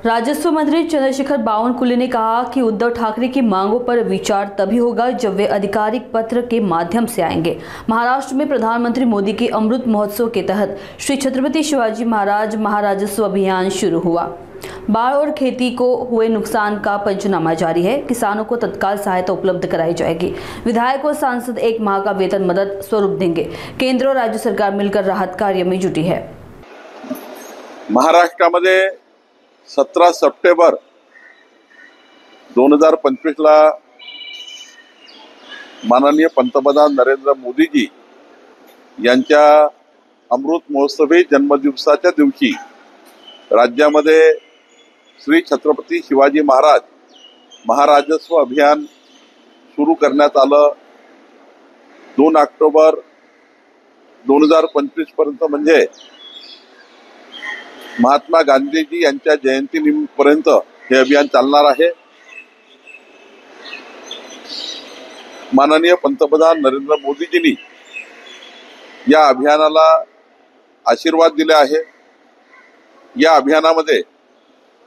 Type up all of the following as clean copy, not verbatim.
राजस्व मंत्री चंद्रशेखर बावनकुले ने कहा कि उद्धव ठाकरे की मांगों पर विचार तभी होगा जब वे आधिकारिक पत्र के माध्यम से आएंगे। महाराष्ट्र में प्रधानमंत्री मोदी के अमृत महोत्सव के तहत श्री छत्रपति शिवाजी महाराज महाराजस्व अभियान शुरू हुआ। बाढ़ और खेती को हुए नुकसान का पंचनामा जारी है। किसानों को तत्काल सहायता उपलब्ध कराई जाएगी। विधायक और सांसद 1 माह का वेतन मदद स्वरूप देंगे। केंद्र और राज्य सरकार मिलकर राहत कार्य में जुटी है। महाराष्ट्रामध्ये 17 सप्टेंबर 2025 ला माननीय पंतप्रधान नरेंद्र मोदीजी यांच्या अमृत महोत्सवी जन्मदिवसाच्या दिवशी राज्यामध्ये श्री छत्रपती शिवाजी महाराज महाराजस्व अभियान सुरू करण्यात आलं। 2 ऑक्टोबर 2025 पर्यंत म्हणजे महात्मा गांधीजी यांच्या जयंतीपर्यंत हे अभियान चालणार आहे। माननीय पंतप्रधान नरेंद्र मोदीजींनी या अभियानाला आशीर्वाद दिले आहे। या अभियानामध्ये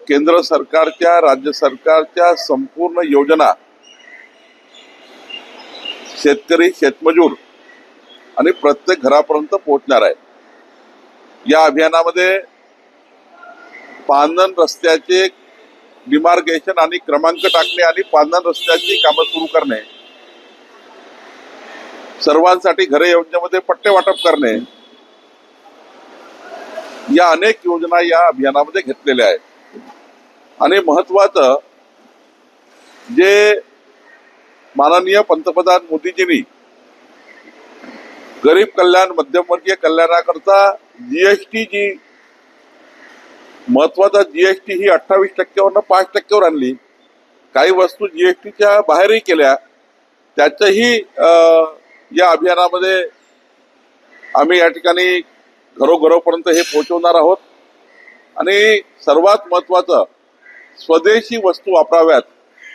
केंद्र सरकारच्या राज्य सरकारच्या संपूर्ण योजना शेतकरी शेतमजूर आणि प्रत्येक घरापर्यंत पोहोचणार आहे। या अभियानामध्ये पांधन रस्त्याचे डिमार्केशन आणि क्रमांक टाकणे आणि पांधन रस्त्याची कामे सुरू करणे, सर्वांसाठी घरे योजनेमध्ये पट्टे वाटप करणे, या अनेक योजना या अभियानामध्ये घेतलेल्या आहेत। आणि महत्त्वाचं जे माननीय पंतप्रधान मोदीजींनी गरीब कल्याण मध्यमवर्गीय कल्याणाकरता जीएसटी जी महत्वाचा जीएसटी ही 28% 5% आणली। काही वस्तू जीएसटीच्या बाहेरही केल्या। त्याचंही या अभियानामध्ये आम्ही या ठिकाणी घरोघरोपर्यंत हे पोहोचवणार आहोत। आणि सर्वात महत्वाचं स्वदेशी वस्तू वापराव्यात,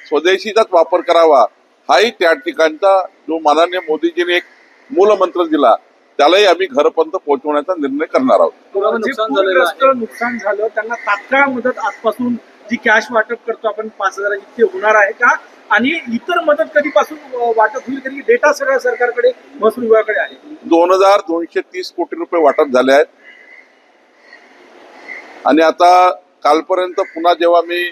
स्वदेशीचाच वापर करावा, हाही त्या ठिकाणचा जो माननीय मोदीजींनी एक मूलमंत्र दिला त्यालाही आम्ही घरपर्यंत पोहोचवण्याचा निर्णय करणार आहोत। नुकसान झालं त्यांना तात्काळ मदत आजपासून जी कॅश वाटप करतो आपण 5,000 ते होणार आहे का, आणि इतर मदत कधीपासून वाटप होईल? कारण डेटा सगळ्या सरकारकडे महसूल विभागाकडे आहे। 2,230 कोटी रुपये वाटप झाले आहेत। आणि आता कालपर्यंत पुन्हा जेव्हा मी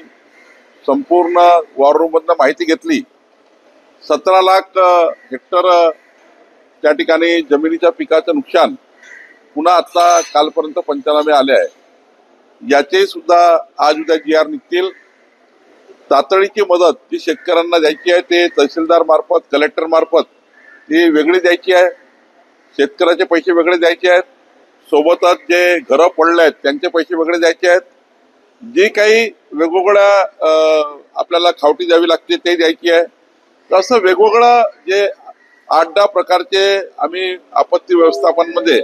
संपूर्ण वॉर रूम मधनं माहिती घेतली, 17 लाख हेक्टर त्या ठिकाणी जमिनीच्या पिकाचं नुकसान पुन्हा आता कालपर्यंत पंचनामे आले आहे। याचे सुद्धा आज उद्या GR निघतील। तातडीची मदत जी शेतकऱ्यांना द्यायची आहे ते तहसीलदार मार्फत कलेक्टर मार्फत ती वेगळी द्यायची आहे। शेतकऱ्याचे पैसे वेगळे द्यायचे आहेत। सोबतच जे घरं पडले आहेत त्यांचे पैसे वेगळे द्यायचे आहेत। जे काही वेगवेगळ्या आपल्याला खावटी द्यावी लागते ते द्यायची आहे। तसं वेगवेगळं जे 8-10 प्रकारचे आम्ही आपत्ती व्यवस्थापन मध्ये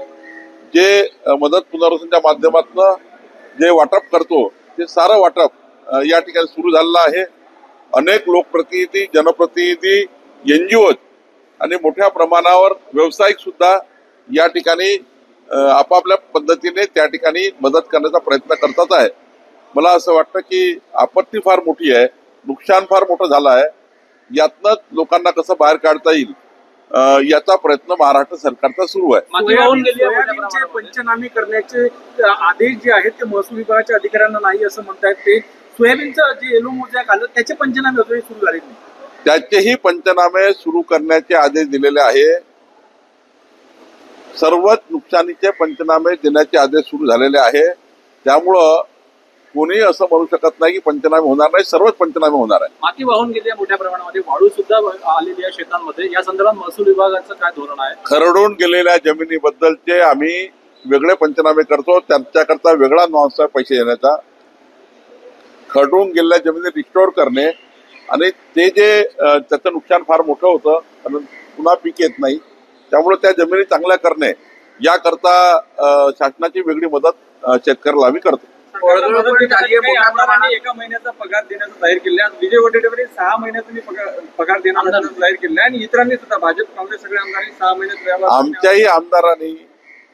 जे मदत पुनर्वसनाच्या माध्यमातून जे वाटप करतो ते सारं वाटप या ठिकाणी सुरू झालेलं आहे। अनेक लोकप्रतिनिधी, जनप्रतिनिधी, NGOज आणि मोठ्या प्रमाणावर व्यावसायिक सुद्धा या ठिकाणी आपापल्या पद्धतीने त्या ठिकाणी मदत करण्याचा प्रयत्न करतात आहे। मला असं वाटतं की आपत्ती फार मोठी आहे, नुकसान फार मोठं झालं आहे। यातनं लोकांना कसं बाहेर काढता येईल याचा प्रयत्न महाराष्ट्र सरकारचा सुरू आहे। पंचनामे करण्याचे आदेश जे आहेत ते महसूल विभागाच्या अधिकाऱ्यांना नाही असं म्हणतायत। ते सोयाबीनचं जे येलो मोजॅक आलं त्याचे पंचनामे अजूनही सुरू झाले नाही। त्याचेही पंचनामे सुरू करण्याचे आदेश दिलेले आहे। सर्वच नुकसानीचे पंचनामे देण्याचे आदेश सुरू झालेले आहे। त्यामुळं कोणी असं म्हणू शकत नाही की पंचनामे होणार नाही, सर्वच पंचनामे होणार आहे। माती वाहून गेली मोठ्या प्रमाणामध्ये, वाळू सुद्धा आलेली आहे शेतांमध्ये। या संदर्भात महसूल विभागाचं काय धोरण आहे? खरडून गेलेल्या जमिनीबद्दलचे आम्ही वेगळे पंचनामे करतो, त्यांच्याकरता वेगळा नॉर्म्स आहे पैसे देण्याचा। खरडून गेलेल्या जमिनी रिस्टोर करणे आणि ते जे त्याचं नुकसान फार मोठं होतं आणि पुन्हा पीक येत नाही, त्यामुळे त्या जमिनी चांगल्या करणे याकरता शासनाची वेगळी मदत शेतकऱ्याला आम्ही करतो। एका महिन्याचा पगार देण्याचं जाहीर केलं आहे। विजय वडेट्टीवार 6 महिन्याचा मी पगार देण्याचं जाहीर केलं आहे आणि इतरांनी सुद्धा भाजप काँग्रेस सगळ्या आमदारांनी 6 महिन्यात आमच्याही आमदारांनी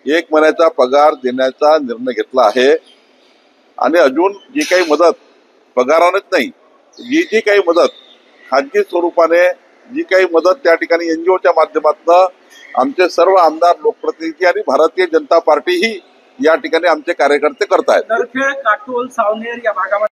1 महिन्याचा पगार देण्याचा निर्णय घेतला आहे। आणि अजून जी काही मदत पगारानेच नाही, ही जी काही मदत खाजगी स्वरूपाने जी काही मदत त्या ठिकाणी NGOच्या माध्यमातून आमचे सर्व आमदार, लोकप्रतिनिधी आणि भारतीय जनता पार्टी ही या ठिकाणी आमचे कार्यकर्ते करतायत. नरखेड, काटोल, सावनेर या भागामध्ये